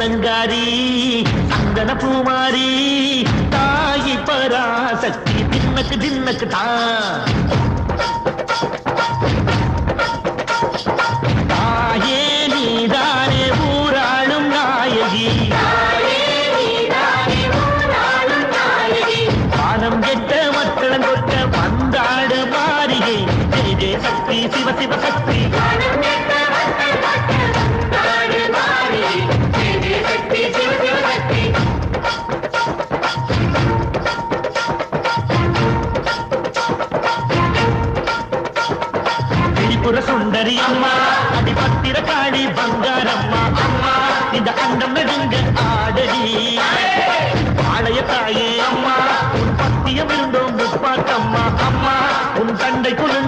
அலங்காரி சந்தன பூமாரி தாயி பராசக்தி தின்னக்கு தின்னக்கு தான் தாயே நீதானே ஊராளும் நாயகி பானம் கெட்ட மக்களம் கொட்ட வந்தாடு மாறிகை ஜெய ஜெய சக்தி சிவ சிவ சக்தி சுந்தரி அம்மா அடிபத்திர காளி பங்காரம்மா அம்மா இந்த அண்டம் நெடுங்க ஆடடி ஆலய தாயே அம்மா உன் பத்தியம் இருந்தோம் முப்பாட்டம்மா அம்மா உன் தண்டை குழு